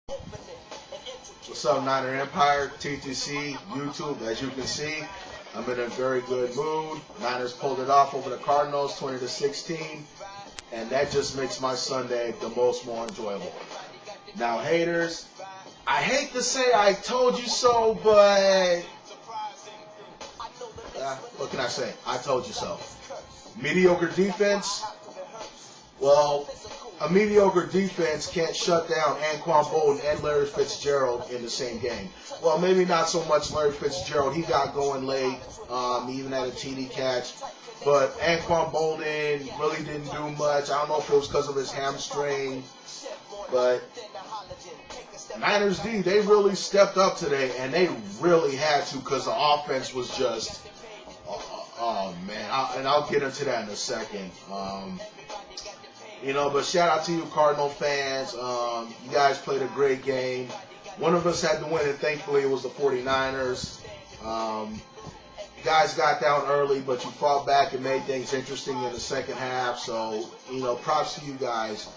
What's up, Niner Empire, TTC, YouTube? As you can see, I'm in a very good mood. Niners pulled it off over the Cardinals, 20-16, and that just makes my Sunday the most more enjoyable. Now, haters, I hate to say I told you so, but what can I say? I told you so. Mediocre defense. Well, a mediocre defense can't shut down Anquan Bolden and Larry Fitzgerald in the same game. Well, maybe not so much Larry Fitzgerald. He got going late, even had a TD catch. But Anquan Bolden really didn't do much. I don't know if it was because of his hamstring. But Niners D, they really stepped up today, and they really had to because the offense was just, oh man. And I'll get into that in a second. But shout out to you Cardinal fans. You guys played a great game. One of us had to win, and thankfully it was the 49ers. You guys got down early, but you fought back and made things interesting in the second half. So, props to you guys.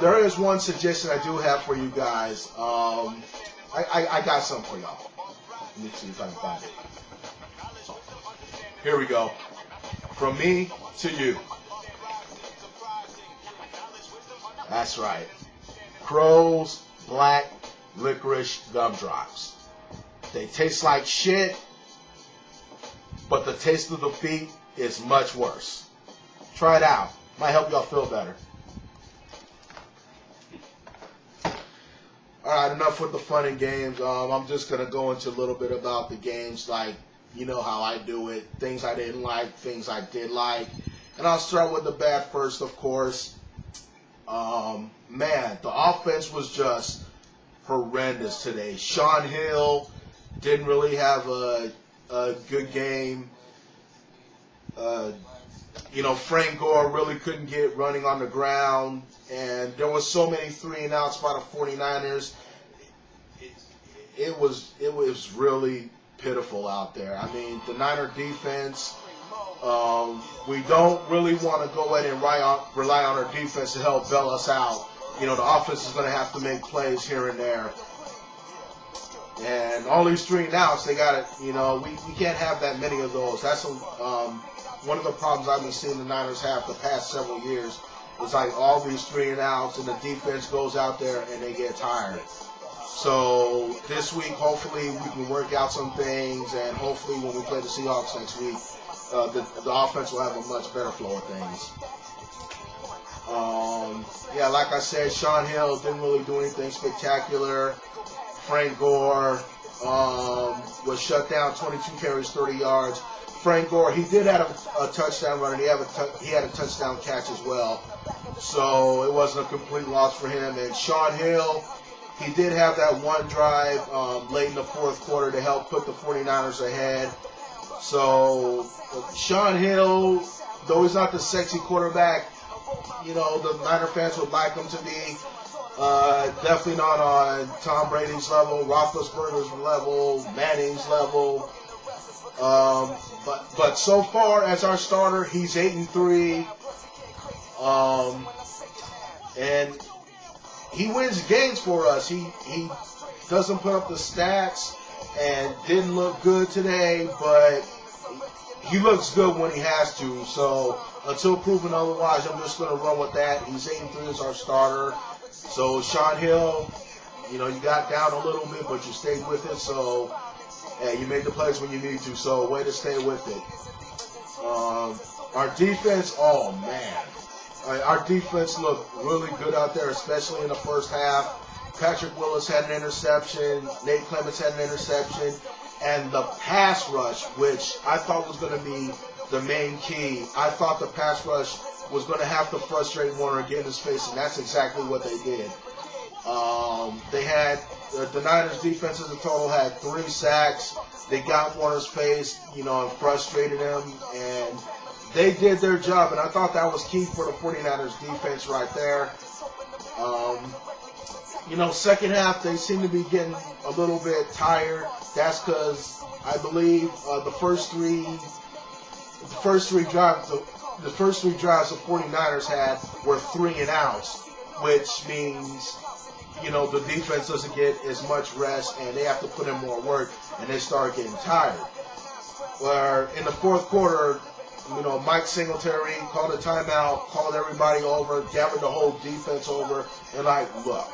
There is one suggestion I do have for you guys. I got something for y'all. Let me see if I can find it. Here we go. From me to you. That's right. Crow's Black Licorice Gumdrops. They taste like shit, but the taste of defeat is much worse. Try it out. Might help y'all feel better. Alright, enough with the fun and games. I'm just going to go into a little bit about the games, like, how I do it. Things I didn't like, things I did like. And I'll start with the bad first, of course. Man, the offense was just horrendous today. Sean Hill didn't really have a good game. Frank Gore really couldn't get running on the ground. And there was so many 3-and-outs by the 49ers. It was really pitiful out there. I mean, the Niner defense, we don't really want to go ahead and rely on our defense to help bail us out. The offense is going to have to make plays here and there. And all these 3-and-outs, they got it. We can't have that many of those. That's one of the problems I've been seeing the Niners have the past several years. It's like all these 3-and-outs, and the defense goes out there and they get tired. So this week, hopefully, we can work out some things, and hopefully when we play the Seahawks next week, the offense will have a much better flow of things. Like I said, Sean Hill didn't really do anything spectacular. Frank Gore was shut down, 22 carries, 30 yards. Frank Gore, he did have a touchdown run, and he had a touchdown catch as well. So it wasn't a complete loss for him. And Sean Hill, he did have that one drive late in the fourth quarter to help put the 49ers ahead. So Sean Hill, though he's not the sexy quarterback, the Niner fans would like him to be. Definitely not on Tom Brady's level, Roethlisberger's level, Manning's level. But so far as our starter, he's 8-3. And he wins games for us. He doesn't put up the stats and didn't look good today, but he looks good when he has to. So until proven otherwise, I'm just going to run with that. He's 8-3 as our starter. So Sean Hill, you got down a little bit, but you stayed with it. So you made the plays when you need to. So way to stay with it. Our defense, oh man. Our defense looked really good out there, especially in the first half. Patrick Willis had an interception. Nate Clements had an interception. And the pass rush, which I thought was going to be the main key. I thought the pass rush was going to have to frustrate Warner and get in his face, and that's exactly what they did. They had the Niners defense as a total had 3 sacks. They got Warner's face, and frustrated him, and they did their job, and I thought that was key for the 49ers defense right there. Second half, they seem to be getting a little bit tired. That's because I believe the first three drives the 49ers had were 3-and-outs, which means the defense doesn't get as much rest, and they have to put in more work, and they start getting tired. Where in the fourth quarter, Mike Singletary called a timeout, called everybody over, gathered the whole defense over, and look,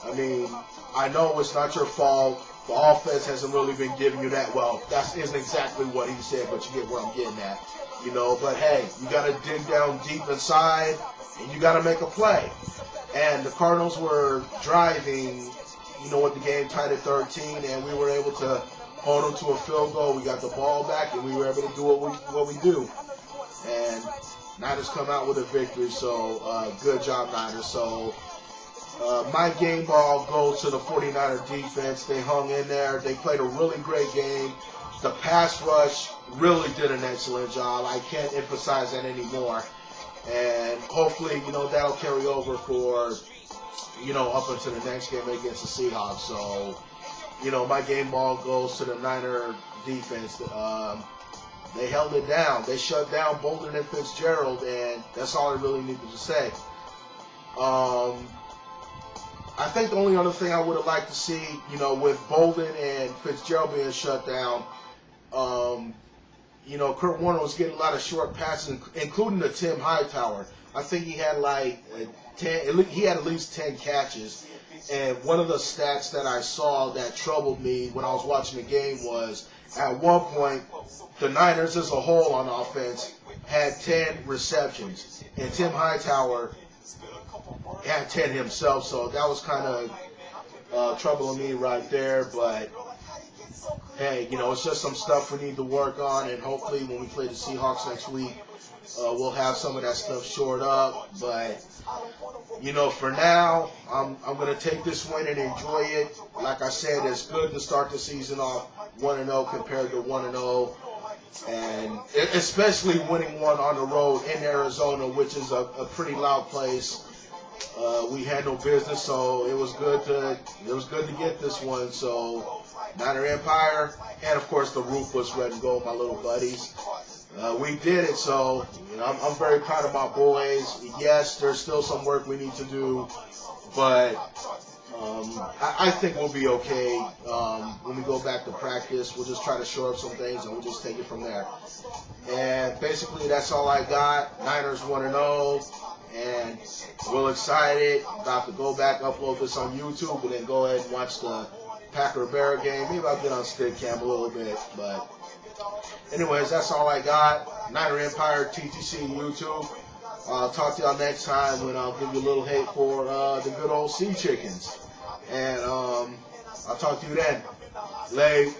I mean, I know it's not your fault. The offense hasn't really been giving you that. Well, that isn't exactly what he said, but you get where I'm getting at. But hey, you got to dig down deep inside, and you got to make a play. And the Cardinals were driving, with the game tied at 13, and we were able to hold them to a field goal. We got the ball back, and we were able to do what we do. And Niners come out with a victory, so good job, Niners. So my game ball goes to the 49er defense. They hung in there. They played a really great game. The pass rush really did an excellent job. I can't emphasize that anymore. And hopefully, that'll carry over for, up until the next game against the Seahawks. So, my game ball goes to the Niner defense. They held it down. They shut down Bolden and Fitzgerald, and that's all I really needed to say. I think the only other thing I would have liked to see, with Bolden and Fitzgerald being shut down, Kurt Warner was getting a lot of short passes, including to Tim Hightower. I think he had he had at least 10 catches. And one of the stats that I saw that troubled me when I was watching the game was, at one point, the Niners as a whole on offense had 10 receptions, and Tim Hightower had 10 himself, so that was kind of troubling me right there. But hey, it's just some stuff we need to work on, and hopefully when we play the Seahawks next week, we'll have some of that stuff shored up. But for now, I'm going to take this win and enjoy it. Like I said, it's good to start the season off 1-0 compared to 1-0. And especially winning one on the road in Arizona, which is a pretty loud place. We had no business, so it was good to get this one. So Niner Empire, and of course the roof was red and gold, my little buddies. We did it, so I'm very proud of my boys. Yes, there's still some work we need to do, but I think we'll be okay. When we go back to practice, we'll just try to shore up some things, and we'll just take it from there. And basically, that's all I got. Niners 1-0, and real excited. About to go back, upload this on YouTube, and then go ahead and watch the Packer-Bear game. Maybe I'll get on Stickcam a little bit, but anyways, that's all I got. Niner Empire, TTC, YouTube. I'll talk to y'all next time when I'll give you a little hate for the good old Sea Chickens. And I'll talk to you then. Late.